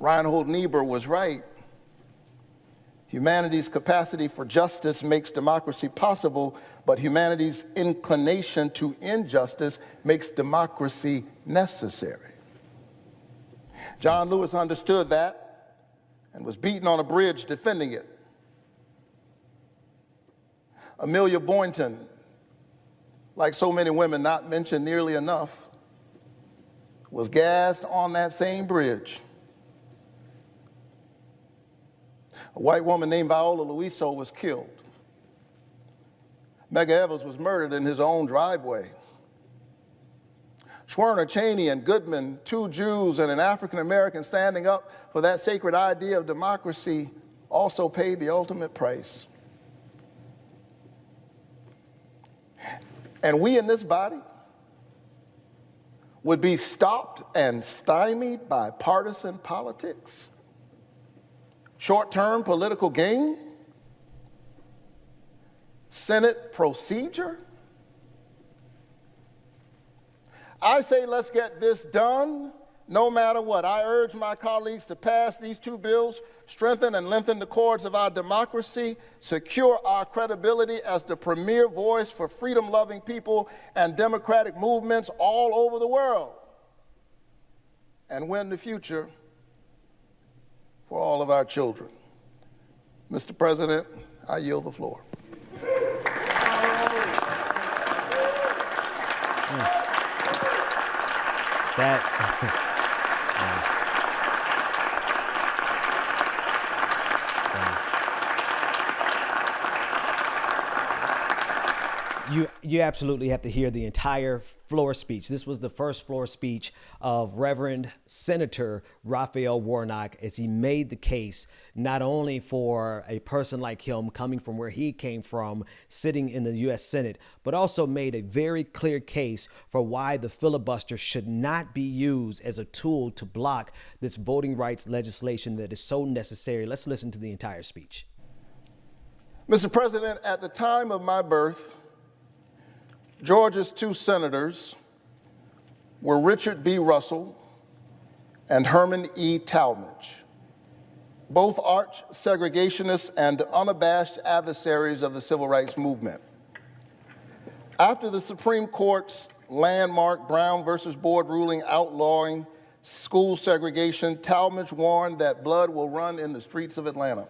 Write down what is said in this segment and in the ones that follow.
Reinhold Niebuhr was right. Humanity's capacity for justice makes democracy possible, but humanity's inclination to injustice makes democracy necessary. John Lewis understood that and was beaten on a bridge defending it. Amelia Boynton, like so many women not mentioned nearly enough, was gassed on that same bridge. A white woman named Viola Luiso was killed. Medgar Evers was murdered in his own driveway. Schwerner, Cheney, and Goodman, two Jews and an African American standing up for that sacred idea of democracy, also paid the ultimate price. And we in this body would be stopped and stymied by partisan politics, short-term political gain, Senate procedure. I say let's get this done no matter what. I urge my colleagues to pass these two bills, strengthen and lengthen the cords of our democracy, secure our credibility as the premier voice for freedom-loving people and democratic movements all over the world, and win the future for all of our children. Mr. President, I yield the floor. You absolutely have to hear the entire floor speech. This was the first floor speech of Reverend Senator Raphael Warnock as he made the case not only for a person like him coming from where he came from, sitting in the U.S. Senate, but also made a very clear case for why the filibuster should not be used as a tool to block this voting rights legislation that is so necessary. Let's listen to the entire speech. Mr. President, at the time of my birth, Georgia's two senators were Richard B. Russell and Herman E. Talmadge, both arch segregationists and unabashed adversaries of the civil rights movement. After the Supreme Court's landmark Brown versus Board ruling outlawing school segregation, Talmadge warned that blood will run in the streets of Atlanta.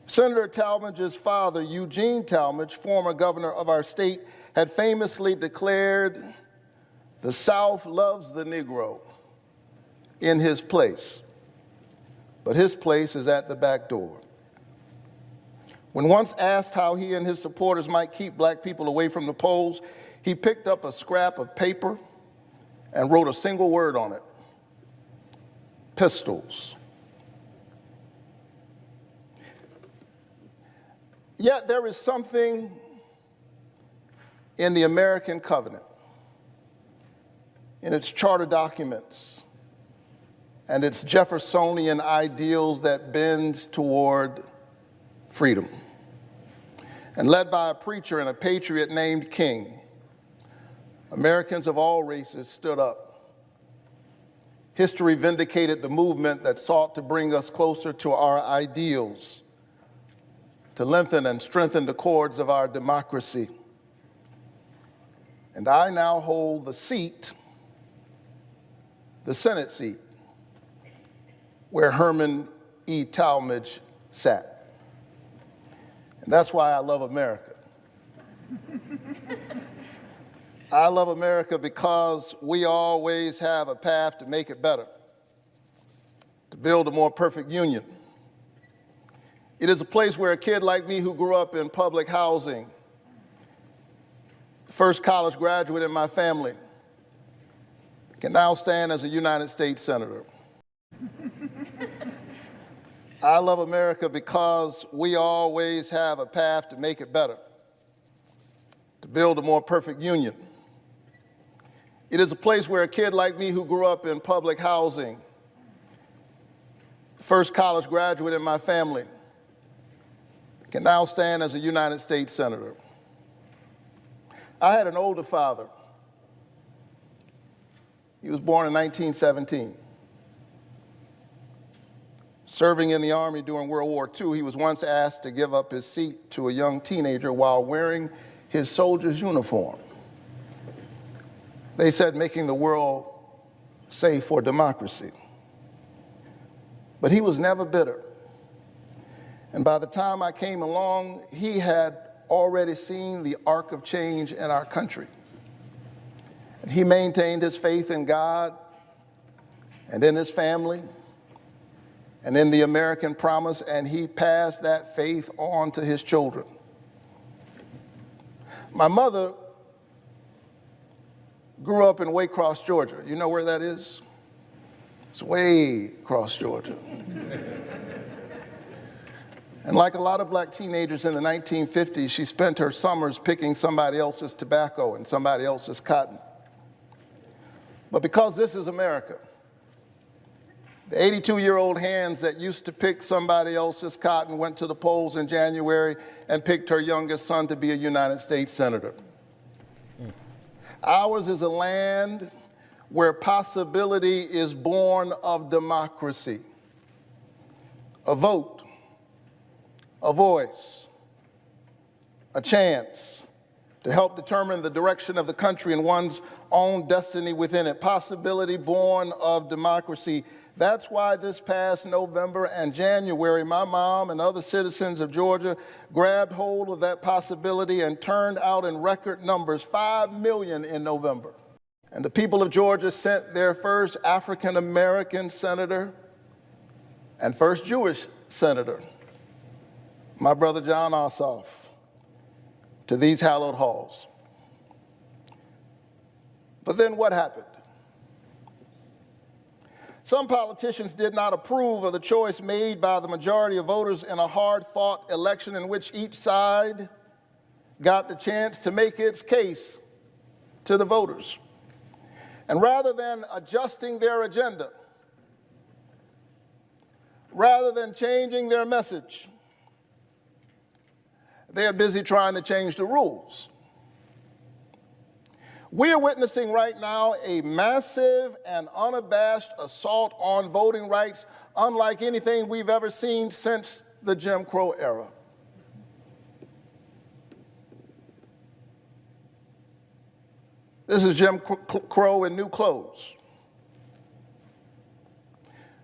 Senator Talmadge's father, Eugene Talmadge, former governor of our state, had famously declared, "The South loves the Negro in his place, but his place is at the back door." When once asked how he and his supporters might keep black people away from the polls, he picked up a scrap of paper and wrote a single word on it: pistols. Yet there is something in the American covenant, in its charter documents, and its Jeffersonian ideals that bends toward freedom. And led by a preacher and a patriot named King, Americans of all races stood up. History vindicated the movement that sought to bring us closer to our ideals, to lengthen and strengthen the cords of our democracy. And I now hold the seat, the Senate seat, where Herman E. Talmadge sat. And that's why I love America. I love America because we always have a path to make it better, to build a more perfect union. It is a place where a kid like me who grew up in public housing, first college graduate in my family, can now stand as a United States Senator. I love America because we always have a path to make it better, to build a more perfect union. It is a place where a kid like me who grew up in public housing, first college graduate in my family, can now stand as a United States Senator. I had an older father. He was born in 1917. Serving in the Army during World War II, he was once asked to give up his seat to a young teenager while wearing his soldier's uniform. They said making the world safe for democracy. But he was never bitter. And by the time I came along, he had already seen the arc of change in our country. And he maintained his faith in God and in his family and in the American promise, and he passed that faith on to his children. My mother grew up in Waycross, Georgia. You know where that is? It's way across Georgia. And like a lot of black teenagers in the 1950s, she spent her summers picking somebody else's tobacco and somebody else's cotton. But because this is America, the 82-year-old hands that used to pick somebody else's cotton went to the polls in January and picked her youngest son to be a United States Senator. Ours is a land where possibility is born of democracy, a vote, a voice, a chance to help determine the direction of the country and one's own destiny within it, possibility born of democracy. That's why this past November and January, my mom and other citizens of Georgia grabbed hold of that possibility and turned out in record numbers, 5 million in November. And the people of Georgia sent their first African-American senator and first Jewish senator, my brother John Ossoff, to these hallowed halls. But then what happened? Some politicians did not approve of the choice made by the majority of voters in a hard-fought election in which each side got the chance to make its case to the voters. And rather than adjusting their agenda, rather than changing their message, they are busy trying to change the rules. We are witnessing right now a massive and unabashed assault on voting rights, unlike anything we've ever seen since the Jim Crow era. This is Jim Crow in new clothes.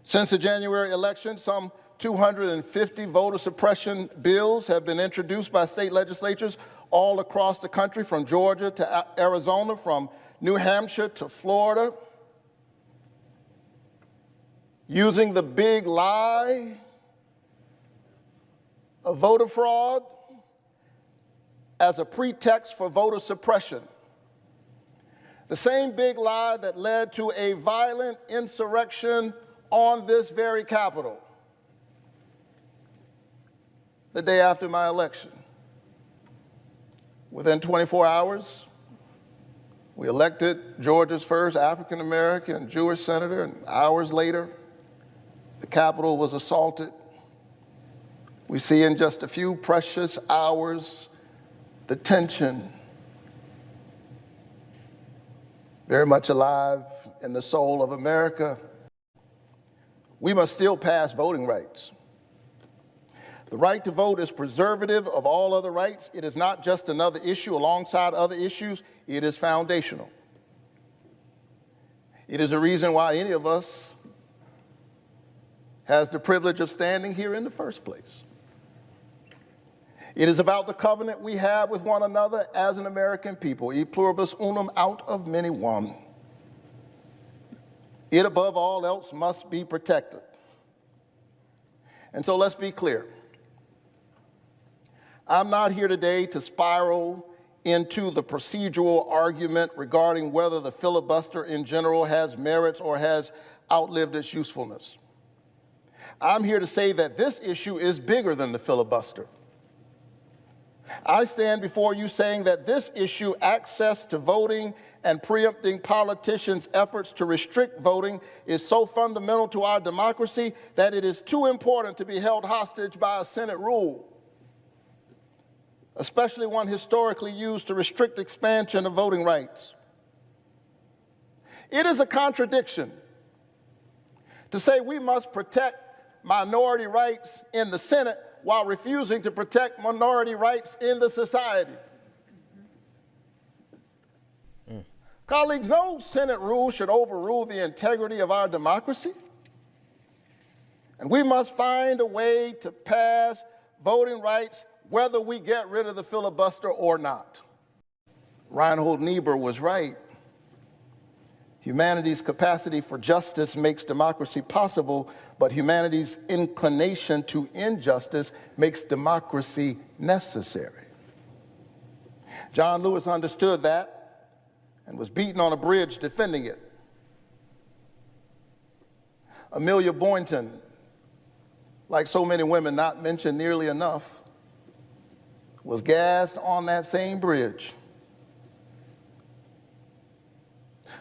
Since the January election, some 250 voter suppression bills have been introduced by state legislatures all across the country, from Georgia to Arizona, from New Hampshire to Florida, using the big lie of voter fraud as a pretext for voter suppression. The same big lie that led to a violent insurrection on this very Capitol the day after my election. Within 24 hours, we elected Georgia's first African-American Jewish senator, and hours later, the Capitol was assaulted. We see in just a few precious hours the tension very much alive in the soul of America. We must still pass voting rights. The right to vote is preservative of all other rights. It is not just another issue alongside other issues. It is foundational. It is a reason why any of us has the privilege of standing here in the first place. It is about the covenant we have with one another as an American people, e pluribus unum, out of many one. It, above all else, must be protected. And so let's be clear. I'm not here today to spiral into the procedural argument regarding whether the filibuster in general has merits or has outlived its usefulness. I'm here to say that this issue is bigger than the filibuster. I stand before you saying that this issue, access to voting and preempting politicians' efforts to restrict voting, is so fundamental to our democracy that it is too important to be held hostage by a Senate rule, especially one historically used to restrict expansion of voting rights. It is a contradiction to say we must protect minority rights in the Senate while refusing to protect minority rights in the society. Colleagues, no Senate rule should overrule the integrity of our democracy. And we must find a way to pass voting rights whether we get rid of the filibuster or not. Reinhold Niebuhr was right. Humanity's capacity for justice makes democracy possible, but humanity's inclination to injustice makes democracy necessary. John Lewis understood that and was beaten on a bridge defending it. Amelia Boynton, like so many women not mentioned nearly enough, was gassed on that same bridge.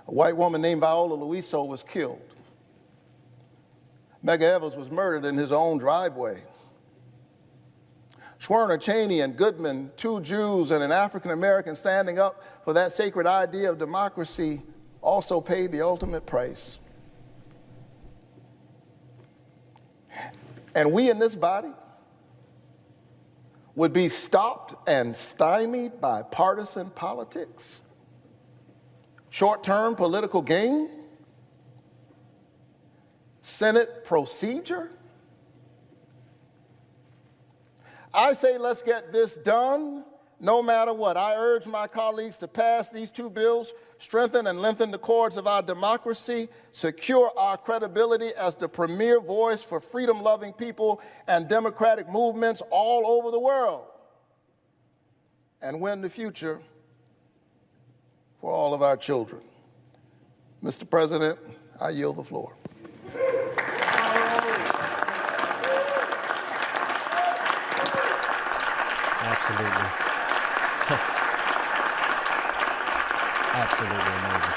A white woman named Viola Luiso was killed. Medgar Evers was murdered in his own driveway. Schwerner, Cheney, and Goodman, two Jews and an African American standing up for that sacred idea of democracy, also paid the ultimate price. And we in this body would be stopped and stymied by partisan politics, short-term political gain, Senate procedure. I say let's get this done no matter what. I urge my colleagues to pass these two bills, strengthen and lengthen the cords of our democracy, secure our credibility as the premier voice for freedom-loving people and democratic movements all over the world, and win the future for all of our children. Mr. President, I yield the floor. Absolutely. Absolutely amazing.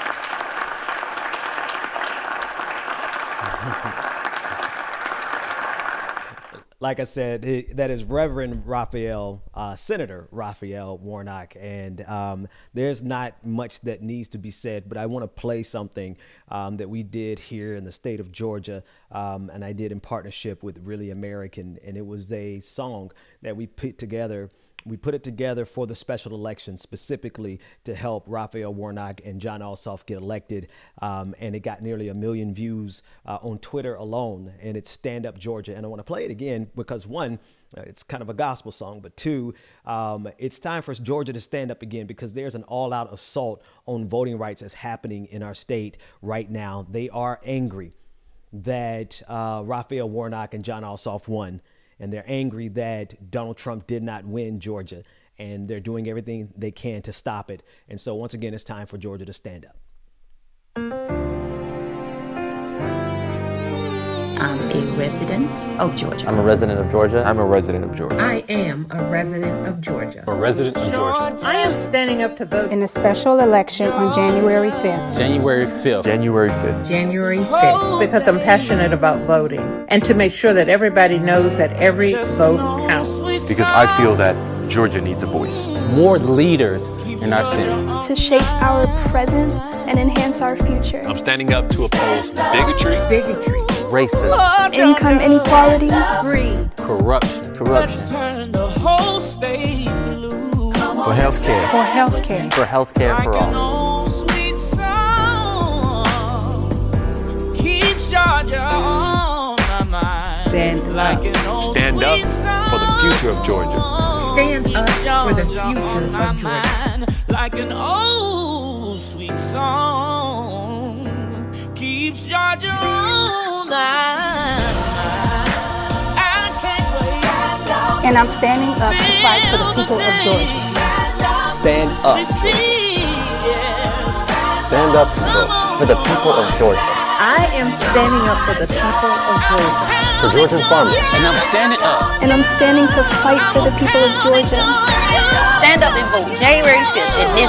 Like I said, that is Reverend Raphael, Senator Raphael Warnock, and there's not much that needs to be said, but I want to play something that we did here in the state of Georgia, and I did in partnership with Really American, and it was a song that we put together. We put it together for the special election specifically to help Raphael Warnock and Jon Ossoff get elected. And it got nearly 1 million views on Twitter alone. And it's Stand Up Georgia. And I want to play it again because, one, it's kind of a gospel song. But two, it's time for Georgia to stand up again because there's an all-out assault on voting rights that's happening in our state right now. They are angry that Raphael Warnock and Jon Ossoff won. And they're angry that Donald Trump did not win Georgia, and they're doing everything they can to stop it. And so once again, it's time for Georgia to stand up. I'm a resident of Georgia. I'm a resident of Georgia. I'm a resident of Georgia. I am a resident of Georgia. A resident of Georgia. I am standing up to vote in a special election on January 5th. January 5th. January 5th. January 5th. Because I'm passionate about voting and to make sure that everybody knows that every vote counts. Because I feel that Georgia needs a voice. More leaders in our Senate. To shape our present and enhance our future. I'm standing up to oppose bigotry, Racism. Income inequality. Greed. Corruption. for healthcare. For healthcare. For healthcare for all. Stand up. Stand up for the future of Georgia. Stand up for the future of Georgia. Like an old sweet song keeps Georgia on I can't wait. And I'm standing up to fight for the people of Georgia. Stand up. Stand up, people, for the people of Georgia. I am standing up for the people of Georgia. For Georgian farmers. And I'm standing up. And I'm standing to fight for the people of Georgia. Stand up and vote January 5th in